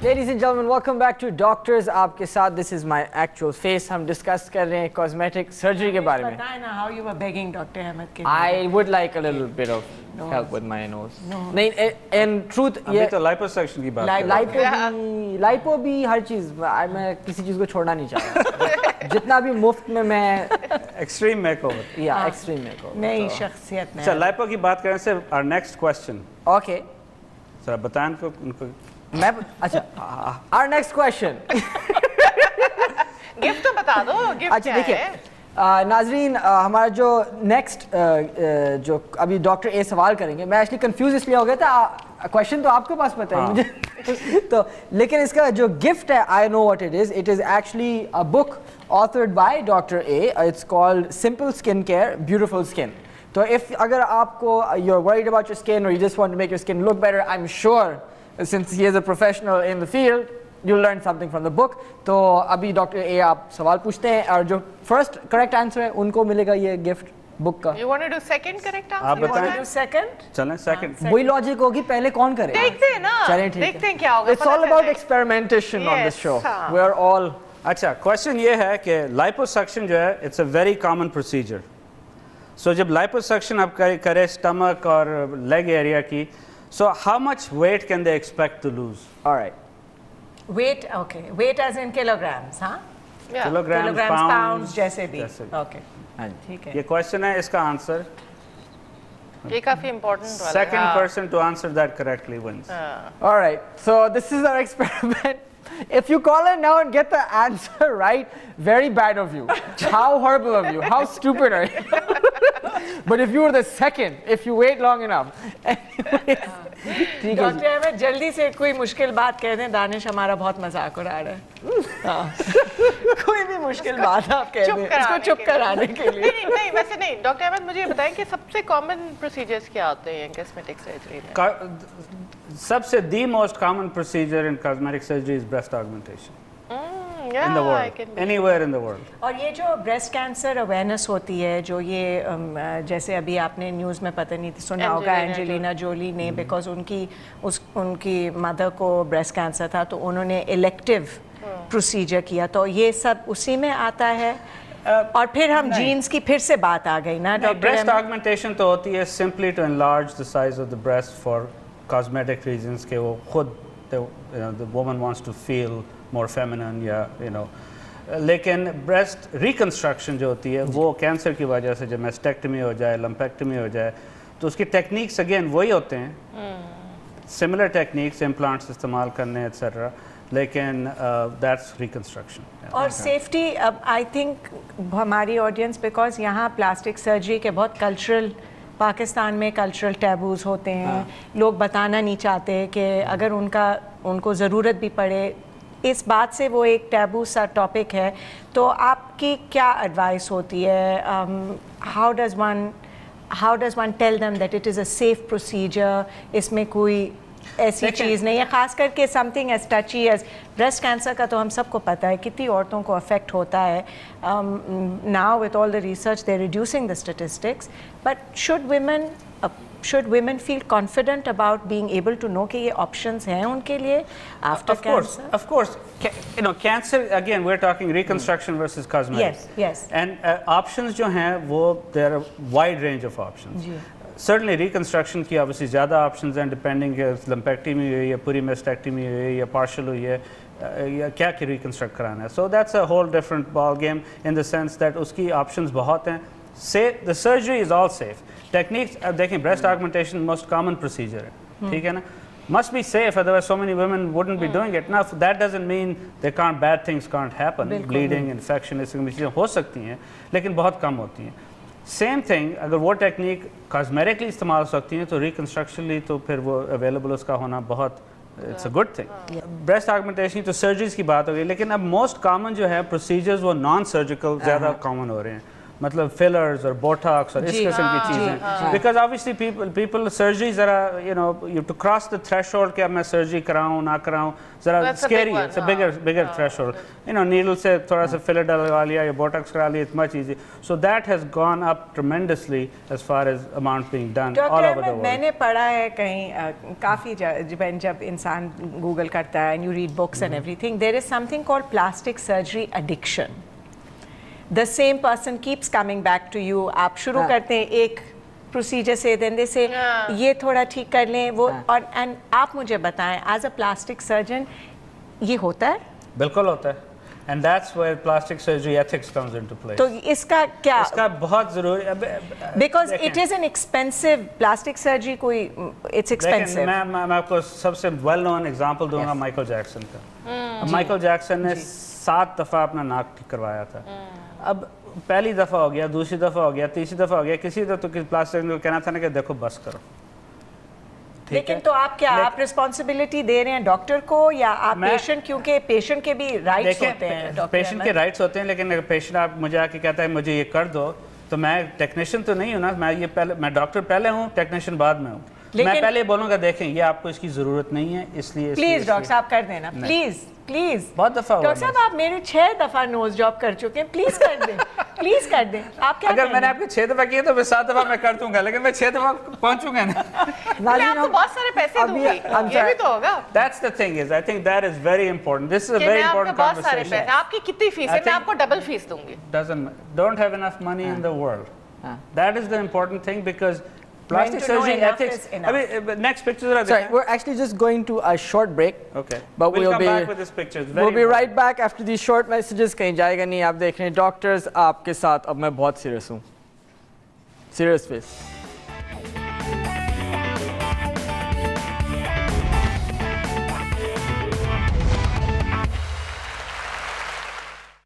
Ladies and gentlemen, welcome back to Doctors आपके साथ. This is my actual face. हम discuss कर रहे हैं cosmetic surgery के बारे में. बताएं ना how you were begging Dr. Ahmed के. I would like a little bit of help with my nose. नहीं, in truth अभी तो liposuction की बात lipo भी हर चीज़. मैं किसी चीज़ को छोड़ना नहीं चाहता. जितना भी मुफ्त में मैं extreme makeover. Yeah, extreme makeover. नई शख्सियत में. अच्छा lipo की बात करें से our next question. Okay. Sir बताएं उनको मैं अच्छा our next question. गिफ्ट तो बता दो. गिफ्ट अच्छा देखिए नाजरीन, हमारा जो नेक्स्ट जो अभी डॉक्टर ए सवाल करेंगे, मैं एक्चुअली कंफ्यूज इसलिए हो गया था. क्वेश्चन तो आपके पास पता है मुझे तो, लेकिन इसका जो गिफ्ट है I know what it is actually a book authored by doctor A. It's called simple skin care beautiful skin. तो अगर आपको you are worried about your skin और you just want to make your skin look better, I am sure since he is a professional in the field, you'll learn something from the book. तो अभी doctor A आप सवाल पूछते हैं और जो first correct answer है उनको मिलेगा ये गिफ्ट बुक का. You want to do second correct answer? आप बताएं. You second? चलें second. वही लॉजिक होगी, पहले कौन करे. देखते हैं ना. चलें ठीक है. देखते हैं क्या होगा. It's all about experimentation on this show. We are all. अच्छा क्वेश्चन ये है कि liposuction जो है it's a very common procedure. So जब liposuction आप करें stomach और leg area की, so how much weight can they expect to lose? All right. Weight, okay. Weight as in kilograms, हाँ? Yeah. Kilograms, pounds, जैसे भी. Okay. हाँ ठीक है. ये क्वेश्चन है, इसका आंसर ये काफी important वाला है. second person to answer that correctly wins. All right. So this is our experiment. If you call in now and get the answer right, very bad of you. How horrible of you. How stupid are you? But if you were the second, if you wait long enough. Doctor Ahmed जल्दी से कोई मुश्किल बात कह दें. दानिश हमारा बहुत मजाक उड़ा रहा है. कोई भी मुश्किल बात आप कह दें इसको चुप कराने के लिए. नहीं वैसे नहीं. डॉक्टर अहमद मुझे बताएं कि सबसे कॉमन प्रोसीजर्स क्या होते हैं कॉस्मेटिक सर्जरी में. सबसे the most common procedure in cosmetic surgery is breast augmentation. Yeah, in the I world, can anywhere in the world. और ये जो ब्रेस्ट कैंसर अवेयरनेस होती है, जो ये जैसे अभी आपने न्यूज़ में पता नहीं सुना होगा एंजेलिना जोली ने, बिकॉज उनकी मदर को ब्रेस्ट कैंसर था तो उन्होंने इलेक्टिव प्रोसीजर किया. तो ये सब उसी में आता है. और फिर हम जीन्स की फिर से बात आ गई ना डॉक्टर. ब्रेस्ट ऑगमेंटेशन तो होती है simply to enlarge the size of the breast for cosmetic reasons के वो खुद the woman wants to feel more feminine या लेकिन ब्रेस्ट रिकंस्ट्रक्शन जो होती है वो कैंसर की वजह से जब मेस्टेक्टमी हो जाए, लम्पेक्टमी हो जाए, तो उसकी टेक्निक्स अगेन वही होते हैं. सिमिलर टेक्निक्स, इम्प्लांट्स इस्तेमाल करने एट्सेट्रा, लेकिन दैट्स रिकंस्ट्रक्शन. और सेफ्टी, अब आई थिंक हमारी ऑडियंस, बिकॉज यहाँ प्लास्टिक सर्जरी के बहुत कल्चरल, पाकिस्तान में कल्चरल टैबूज़ होते हैं. लोग बताना नहीं चाहते कि अगर उनको ज़रूरत भी पड़े, इस बात से वो एक टैबू सा टॉपिक है. तो आपकी क्या एडवाइस होती है? How does one tell them that it is a safe procedure? इसमें कोई ऐसी चीज़ नहीं है, ख़ास करके something as touchy as breast cancer का तो हम सबको पता है कितनी औरतों को अफेक्ट होता है. Now with all the research they reducing the statistics, but should women feel confident about being able to know कि ये options हैं उनके लिए after cancer? Of course. Cancer, again, we're talking reconstruction versus cosmetics. Yes. And options जो हैं वो there are a wide range of options. Certainly reconstruction की obviously ज़्यादा options हैं, depending if lumpectomy हुई या पूरी mastectomy हुई या partial हुई है या क्या की reconstruct कराना है. So that's a whole different ball game in the sense that उसकी options बहुत हैं. The surgery is all safe. Techniques, अब देखें breast augmentation most common procedure है, ठीक है ना? Must be safe, otherwise so many women wouldn't be doing it. Now that doesn't mean bad things can't happen. Bleeding, infection, इस तरह की चीज़ें हो सकती हैं, लेकिन बहुत कम होती हैं. Same thing, अगर वो टेक्निक cosmetically इस्तेमाल हो सकती हैं तो reconstructionally तो फिर वो available उसका होना बहुत it's a good thing. Breast augmentation तो surgeries की बात हो गई, लेकिन अब most common जो है procedures वो non-surgical ज़्यादा common हो रहे हैं. मतलब फिलर्स और बोटॉक्स और इस किस्म की चीज़ें, बिकॉज ऑब्वियसली पीपल सर्जरी ज़रा you to cross the threshold कि अब मैं सर्जरी कराऊँ ना कराऊँ, ज़रा स्केरी है, it's a bigger threshold, needle से थोड़ा सा फिलर डलवा लिया या बोटॉक्स करा लिया, it's much easy, so that has gone up tremendously as far as amount being done all over the world. मैंने पढ़ा है कहीं काफ़ी जब इंसान गूगल करता है and you read books and everything, there is something called plastic surgery addiction. The same person keeps coming back to you. आप शुरू करते हैं एक प्रोसीजर से, देन दे से ये थोड़ा ठीक कर लें वो, और एंड आप मुझे बताएं एज अ प्लास्टिक सर्जन ये होता है? बिल्कुल होता है, and that's where plastic surgery ethics comes into play. तो इसका क्या, इसका बहुत ज़रूरी, because it is an expensive plastic surgery, कोई इट्स एक्सपेंसिव। मैं आपको सबसे वेल नोन एग्जांपल दूंगा माइकल जैक्सन का। माइकल जैक्सन ने 7 दफ़ा अपना नाक ठीक करवाया था। अब पहली दफ़ा हो गया, दूसरी दफ़ा हो गया, तीसरी दफ़ा हो गया, किसी तो प्लास्टिक को कहना था ना कि देखो बस करो, लेकिन तो आप क्या आप रिस्पॉन्सिबिलिटी दे रहे हैं डॉक्टर को या आप पेशेंट, क्योंकि पेशेंट के भी राइट्स होते हैं, पेशेंट के राइट्स होते हैं, लेकिन अगर पेशेंट आप मुझे आके कहता है मुझे ये कर दो, तो मैं टेक्नीशियन तो नहीं हूँ ना, मैं डॉक्टर पहले हूँ, टेक्नीशियन बाद में हूँ। मैं पहले बोलूँगा देखें ये आपको इसकी ज़रूरत नहीं है, इसलिए प्लीज डॉक्टर साहब कर देना, प्लीज प्लीज। बहुत दफ़ा डॉक्टर साहब आप मेरे 6 दफ़ा नोज जॉब कर चुके हैं, प्लीज कर दें, प्लीज कर दें। आप क्या अगर मैंने आपके 6 दफ़ा किए तो मैं 7 दफ़ा मैं कर दूंगा, लेकिन मैं 6 दफ़ा पहुंचूंगा ना। मैं आपको बहुत सारे पैसे दूंगी, ये भी तो होगा। That's the thing is, I think that is very important. This is a very important बहुत सारे पैसे, conversation. आपकी कितनी फीस है? मैं आपको डबल फीस दूंगी। Don't have enough money in the world. That is the important thing, because plastic surgery ethics. Next picture. Sorry, we're actually just going to a short break. Okay. But we'll come back with this picture. It's very we'll be right important. back after these short messages. कहीं जाएगा नहीं, आप देख रहे हैं doctors आपके साथ। अब मैं बहुत सीरियस हूँ, सीरियस फेस।